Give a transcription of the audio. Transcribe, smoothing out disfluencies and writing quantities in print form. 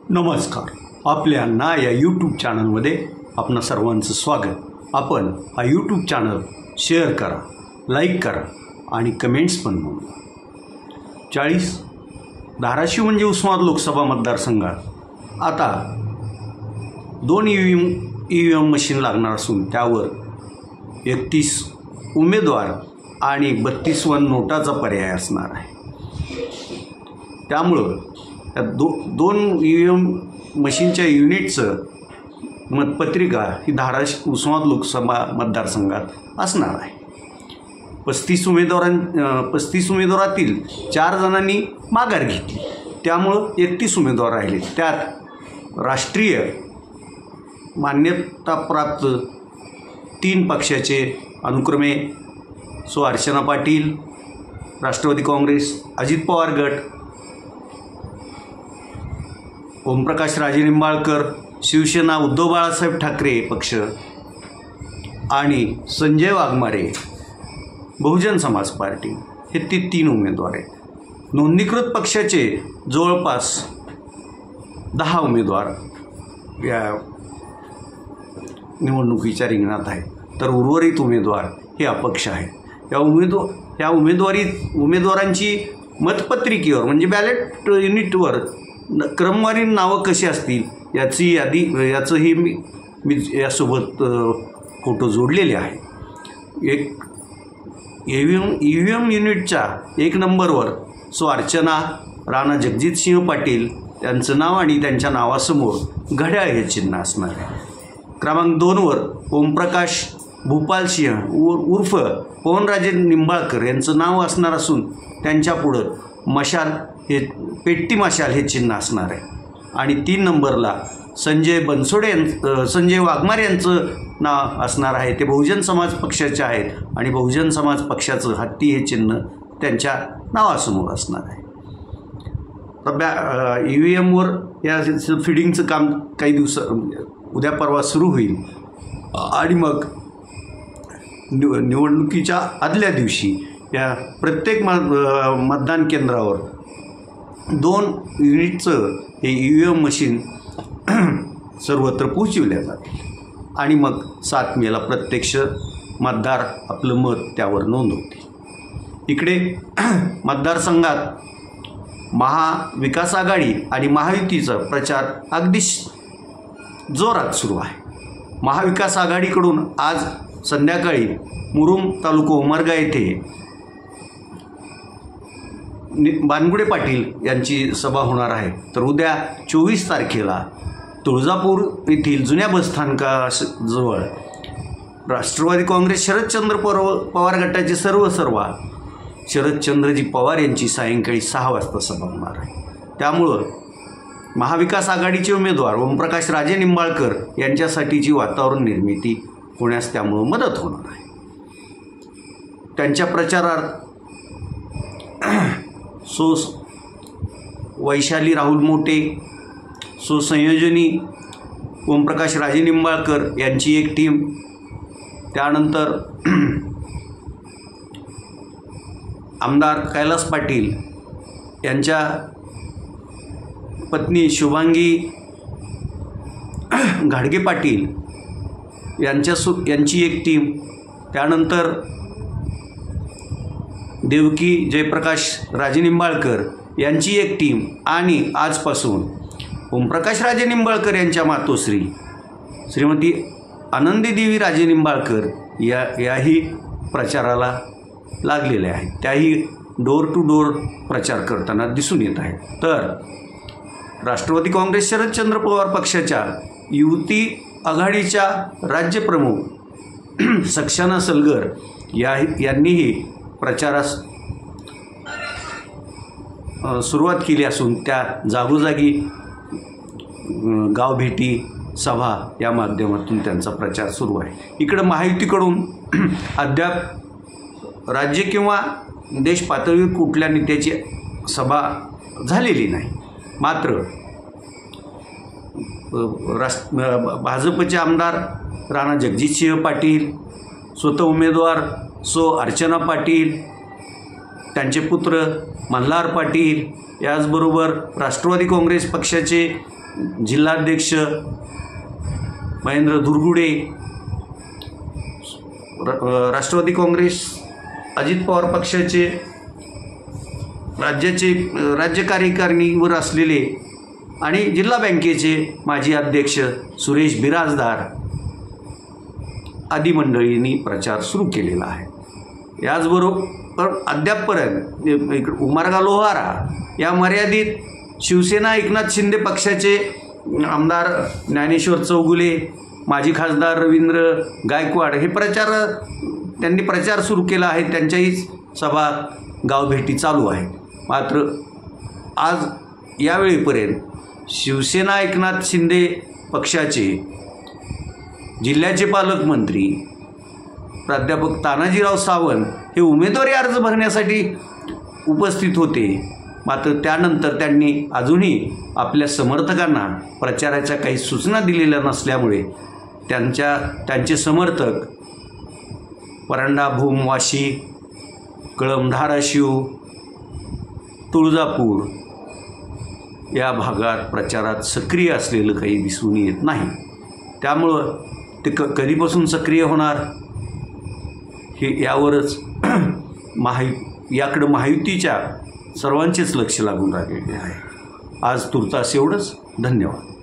नमस्कार. आपल्या ना या यूट्यूब चॅनलमध्ये आपणा सर्वांचं स्वागत. आपण हा यूट्यूब चॅनल शेअर करा, लाईक करा आणि कमेंट्स पण नोंदवा. 40 धाराशिव म्हणजे उस्मानाबाद लोकसभा मतदारसंघात आता 2 EVM मशीन लागणार असून त्यावर 31 उमेदवार आणि 32 नोटाचा पर्याय असणार आहे. त्यामुळं त्या दोन EVM मशीनच्या युनिटचं मतपत्रिका ही धाराशिव उस्मानाबाद लोकसभा मतदारसंघात असणार आहे. 35 उमेदवारातील 4 जणांनी माघार घेतली, त्यामुळं 31 उमेदवार राहिले. त्यात राष्ट्रीय मान्यताप्राप्त 3 पक्षाचे अनुक्रमे अर्चना पाटील, राष्ट्रवादी काँग्रेस, अजित पवार गट, ओमप्रकाश राजेनिंबाळकर, शिवसेना उद्धव बाळासाहेब ठाकरे पक्ष आणि संजय वाघमारे बहुजन समाज पार्टी हे 3 उमेदवार आहेत. नोंदणीकृत पक्षाचे जवळपास 10 उमेदवार या निवडणुकीच्या रिंगणात आहेत, तर उर्वरित उमेदवार हे अपक्ष आहेत. या उमेदवारांची मतपत्रिकेवर म्हणजे बॅलेट युनिटवर क्रमवारी नावं कशी असतील याचंही मी यासोबत फोटो जोडलेले आहे. एक EVM युनिटच्या 1 नंबरवर अर्चना राणा जगजितसिंह पाटील त्यांचं नाव आणि त्यांच्या नावासमोर घड्याळ हे चिन्ह असणार आहे. क्रमांक 2वर ओमप्रकाश भूपालसिंह उर्फ पवनराजे निंबाळकर यांचं नाव असणार असून त्यांच्या पुढं मशाल हे पेट्टी मशाल हे चिन्ह असणार आहे. आणि 3 नंबरला संजय वाघमारे यांचं नाव असणार आहे. ते बहुजन समाज पक्षाचे आहेत आणि बहुजन समाज पक्षाचं हत्ती हे चिन्ह त्यांच्या नावासमोर असणार आहे. तर EVMवर या फिडिंगचं काम काही उद्या परवा सुरू होईल आणि मग निवडणुकीच्या आदल्या दिवशी या प्रत्येक मतदान केंद्रावर 2 युनिटचं हे EVM मशीन सर्वत्र पोहोचविल्या जाते आणि मग 7 मेला प्रत्यक्ष मतदार आपलं मत त्यावर नोंदवतील. इकडे मतदारसंघात महाविकास आघाडी आणि महायुतीचा प्रचार अगदी जोरात सुरू आहे. महाविकास आघाडीकडून आज संध्याकाळी मुरुम तालुका उमरगा येथे बानगुडे पाटील यांची सभा होणार आहे. तर उद्या 24 तारखेला तुळजापूर येथील जुन्या बसस्थानकाजवळ राष्ट्रवादी काँग्रेस शरदचंद्र पवार गटाचे सर्व शरदचंद्रजी पवार यांची सायंकाळी 6 वाजता सभा होणार आहे. त्यामुळं महाविकास आघाडीचे उमेदवार ओमप्रकाश राजेनिंबाळकर यांच्यासाठीची वातावरण निर्मिती होण्यास त्यामुळं मदत होणार आहे. त्यांच्या प्रचारात वैशाली राहुल मोटे, संयोजनी ओमप्रकाश राजेनिंबाळकर यांची एक टीम, त्यानंतर आमदार कैलास पाटील यांच्या पत्नी शुभांगी घाडगे पाटील यांची एक टीम, त्यानंतर देवकी जयप्रकाश राजेनिंबाळकर यांची एक टीम आणि आजपासून ओमप्रकाश राजेनिंबाळकर यांच्या मातोश्री श्रीमती आनंदीदेवी राजेनिंबाळकर याही प्रचाराला लागलेल्या आहेत. त्याही डोर टू डोर प्रचार करताना दिसून येत आहेत. तर राष्ट्रवादी काँग्रेस शरदचंद्र पवार पक्षाच्या युती आघाडीच्या राज्यप्रमुख सक्सेना सलगर यांनीही प्रचारास सुरुवात केली असून त्या जागोजागी गावभेटी सभा या माध्यमातून त्यांचा प्रचार सुरू आहे. इकडं महायुतीकडून अद्याप राज्य किंवा देश पातळीवर कुठल्या नेत्याची सभा झालेली नाही. मात्र भाजपचे आमदार राणा जगजितसिंह पाटील, स्वतः उमेदवार अर्चना पाटील, त्यांचे पुत्र मल्हार पाटील, याचबरोबर राष्ट्रवादी काँग्रेस पक्षाचे जिल्हाध्यक्ष महेंद्र धुरगुडे, राष्ट्रवादी काँग्रेस अजित पवार पक्षाचे राज्य कार्यकारिणीवर असलेले आणि जिल्हा बँकेचे माजी अध्यक्ष सुरेश बिराजदार आदी मंडळींनी प्रचार सुरू केलेला आहे. याचबरोबर अद्यापपर्यंत उमरगा लोहारा या मर्यादित शिवसेना एकनाथ शिंदे पक्षाचे आमदार ज्ञानेश्वर चौगुले, माजी खासदार रवींद्र गायकवाड हे त्यांनी प्रचार सुरू केला आहे. त्यांच्याही सभा गावभेटी चालू आहेत. मात्र आज यावेळेपर्यंत शिवसेना एकनाथ शिंदे पक्षाचे जिल्ह्याचे पालकमंत्री प्राध्यापक तानाजीराव सावंत हे उमेदवारी अर्ज भरण्यासाठी उपस्थित होते. मात्र त्यानंतर त्यांनी अजूनही आपल्या समर्थकांना प्रचाराच्या काही सूचना दिलेल्या नसल्यामुळे त्यांचे समर्थक परंडा, भूम, वाशी, कळंब, धाराशिव, तुळजापूर या भागात प्रचारात सक्रिय असलेलं काही दिसून येत नाही. त्यामुळं ते कधीपासून सक्रिय होणार हे यावरच याकडं महायुतीच्या सर्वांचेच लक्ष लागून राहिलेले आहे. आज तुर्तास एवढंच. धन्यवाद.